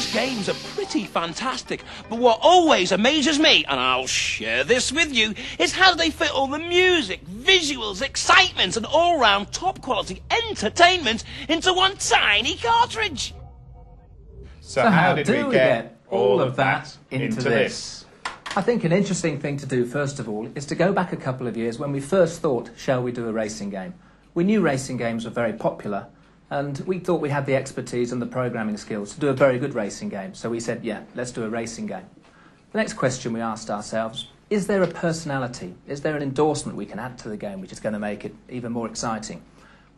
these games are pretty fantastic, but what always amazes me, and I'll share this with you, is how they fit all the music, visuals, excitement, and all-round top-quality entertainment into one tiny cartridge. So how did we get all of that into this? I think an interesting thing to do, first of all, is to go back a couple of years when we first thought, shall we do a racing game? We knew racing games were very popular, and we thought we had the expertise and the programming skills to do a very good racing game. So we said, yeah, let's do a racing game. The next question we asked ourselves, is there a personality? Is there an endorsement we can add to the game which is going to make it even more exciting?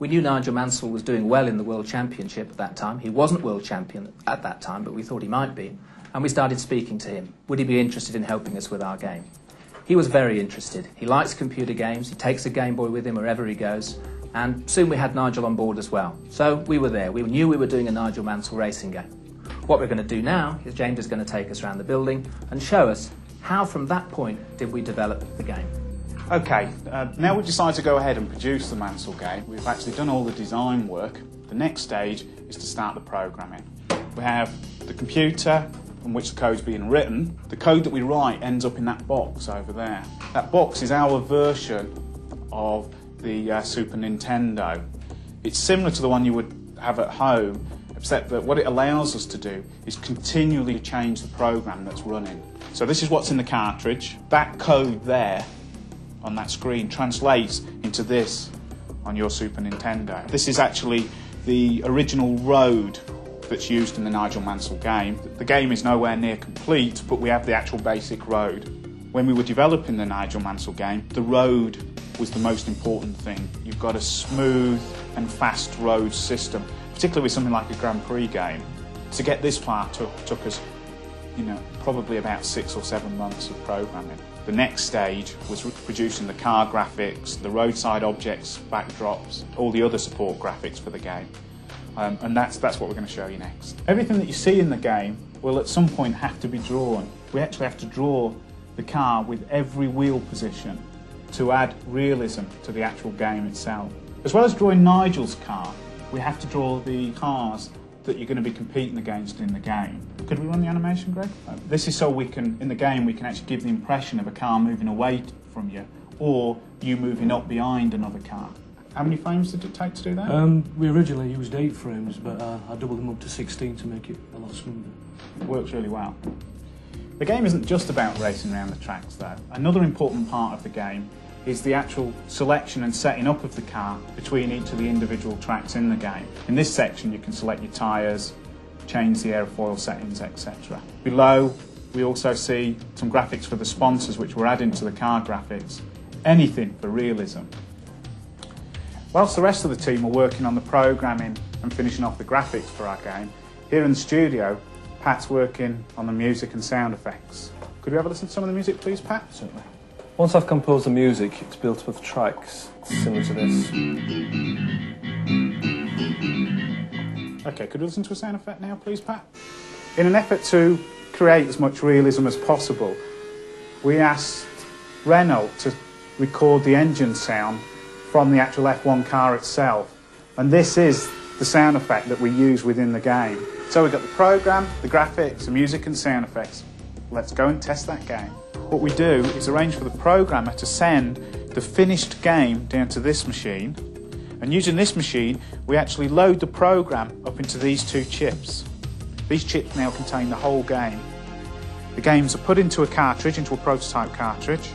We knew Nigel Mansell was doing well in the World Championship at that time. He wasn't world champion at that time, but we thought he might be. And we started speaking to him. Would he be interested in helping us with our game? He was very interested. He likes computer games. He takes a Game Boy with him wherever he goes. And soon we had Nigel on board as well. So we were there. We knew we were doing a Nigel Mansell racing game. What we're going to do now is James is going to take us around the building and show us how from that point did we develop the game. Okay, now we've decided to go ahead and produce the Mansell game. We've actually done all the design work. The next stage is to start the programming. We have the computer on which the code's being written. The code that we write ends up in that box over there. That box is our version of the Super Nintendo. It's similar to the one you would have at home, except that what it allows us to do is continually change the program that's running. So this is what's in the cartridge. That code there on that screen translates into this on your Super Nintendo. This is actually the original road that's used in the Nigel Mansell game. The game is nowhere near complete, but we have the actual basic road. When we were developing the Nigel Mansell game, the road was the most important thing. You've got a smooth and fast road system, particularly with something like a Grand Prix game. To get this far took us, probably about 6 or 7 months of programming. The next stage was producing the car graphics, the roadside objects, backdrops, all the other support graphics for the game. And that's what we're going to show you next. Everything that you see in the game will at some point have to be drawn. We actually have to draw the car with every wheel position to add realism to the actual game itself. As well as drawing Nigel's car, we have to draw the cars that you're going to be competing against in the game. Could we run the animation, Greg? This is so we can, in the game, we can actually give the impression of a car moving away from you, or you moving up behind another car. How many frames did it take to do that? We originally used 8 frames, but I doubled them up to 16 to make it a lot smoother. It works really well. The game isn't just about racing around the tracks, though. Another important part of the game is the actual selection and setting up of the car between each of the individual tracks in the game. In this section, you can select your tyres, change the airfoil settings, etc. Below, we also see some graphics for the sponsors which we're adding to the car graphics. Anything for realism. Whilst the rest of the team are working on the programming and finishing off the graphics for our game, here in the studio, Pat's working on the music and sound effects. Could we have a listen to some of the music, please, Pat? Certainly. Once I've composed the music, it's built up of tracks similar to this. Okay, could we listen to a sound effect now, please, Pat? In an effort to create as much realism as possible, we asked Renault to record the engine sound from the actual F1 car itself. And this is the sound effect that we use within the game. So we've got the program, the graphics, the music and sound effects. Let's go and test that game. What we do is arrange for the programmer to send the finished game down to this machine, and using this machine we actually load the program up into these 2 chips. These chips now contain the whole game. The games are put into a cartridge, into a prototype cartridge,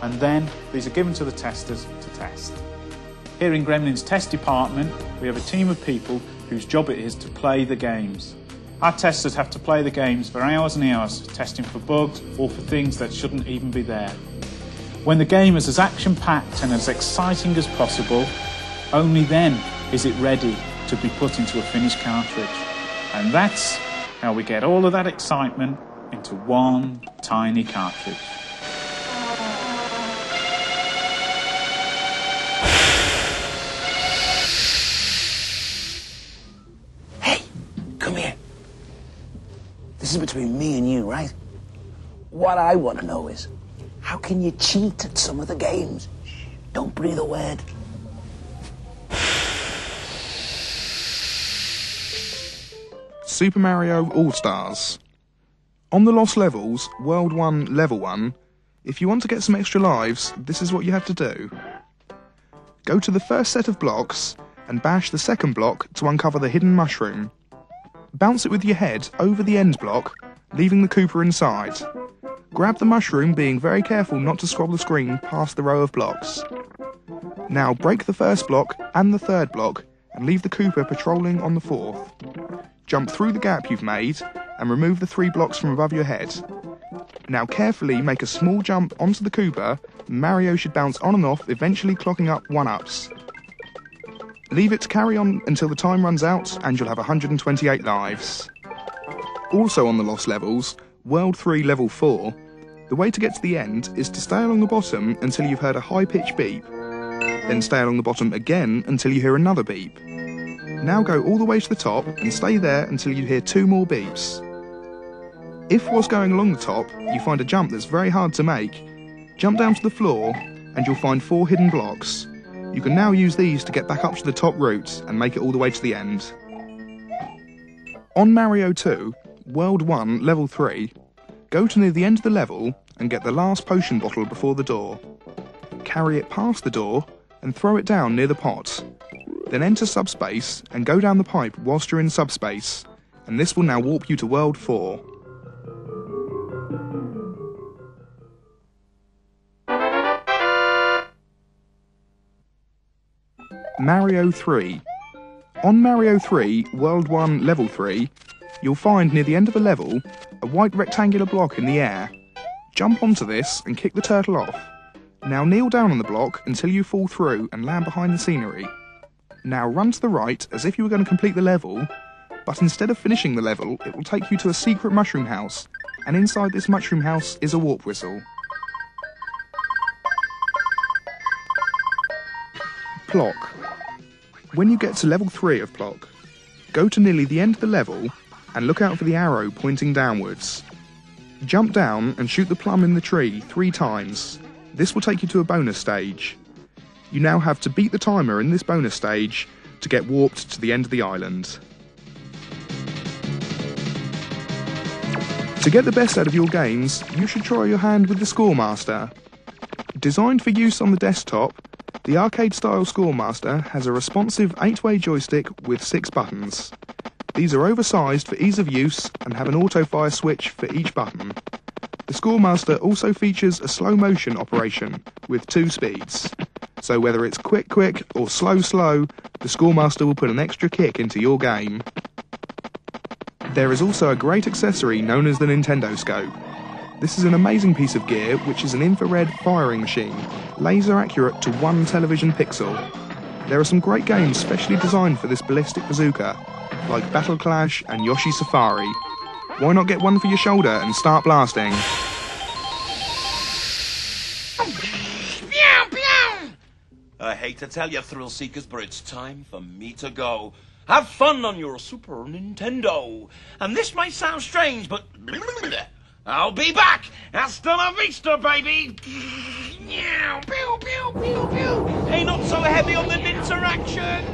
and then these are given to the testers to test. Here in Gremlin's test department we have a team of people whose job it is to play the games. Our testers have to play the games for hours and hours, testing for bugs or for things that shouldn't even be there. When the game is as action-packed and as exciting as possible, only then is it ready to be put into a finished cartridge. And that's how we get all of that excitement into one tiny cartridge. Hey, come here. This is between me and you, right? What I want to know is, how can you cheat at some of the games? Don't breathe a word. Super Mario All-Stars. On the Lost Levels, World 1, Level 1, if you want to get some extra lives, this is what you have to do. Go to the first set of blocks and bash the second block to uncover the hidden mushroom. Bounce it with your head over the end block, leaving the Koopa inside. Grab the mushroom, being very careful not to scroll the screen past the row of blocks. Now break the first block and the third block and leave the Koopa patrolling on the fourth. Jump through the gap you've made and remove the 3 blocks from above your head. Now carefully make a small jump onto the Koopa. Mario should bounce on and off, eventually clocking up 1-ups. Leave it to carry on until the time runs out and you'll have 128 lives. Also on the Lost Levels, World 3 Level 4, the way to get to the end is to stay along the bottom until you've heard a high-pitched beep. Then stay along the bottom again until you hear another beep. Now go all the way to the top and stay there until you hear 2 more beeps. If whilst going along the top you find a jump that's very hard to make, jump down to the floor and you'll find 4 hidden blocks. You can now use these to get back up to the top route and make it all the way to the end. On Mario 2, World 1, Level 3, go to near the end of the level and get the last potion bottle before the door. Carry it past the door and throw it down near the pot. Then enter subspace and go down the pipe whilst you're in subspace, and this will now warp you to World 4. Mario 3. On Mario 3, World 1, Level 3, you'll find near the end of the level a white rectangular block in the air. Jump onto this and kick the turtle off. Now kneel down on the block until you fall through and land behind the scenery. Now run to the right as if you were going to complete the level, but instead of finishing the level, it will take you to a secret mushroom house, and inside this mushroom house is a warp whistle. Plok. When you get to level 3 of Plok, go to nearly the end of the level and look out for the arrow pointing downwards. Jump down and shoot the plum in the tree 3 times. This will take you to a bonus stage. You now have to beat the timer in this bonus stage to get warped to the end of the island. To get the best out of your games, you should try your hand with the ScoreMaster. Designed for use on the desktop, the arcade-style ScoreMaster has a responsive 8-way joystick with 6 buttons. These are oversized for ease of use and have an auto-fire switch for each button. The ScoreMaster also features a slow-motion operation with 2 speeds. So whether it's quick or slow, the ScoreMaster will put an extra kick into your game. There is also a great accessory known as the Nintendo Scope. This is an amazing piece of gear which is an infrared firing machine, laser accurate to 1 television pixel. There are some great games specially designed for this ballistic bazooka, like Battle Clash and Yoshi Safari. Why not get one for your shoulder and start blasting? I hate to tell you, thrill seekers, but it's time for me to go. Have fun on your Super Nintendo. And this might sound strange, but I'll be back. Hasta la vista, baby. Hey, not so heavy on the interaction.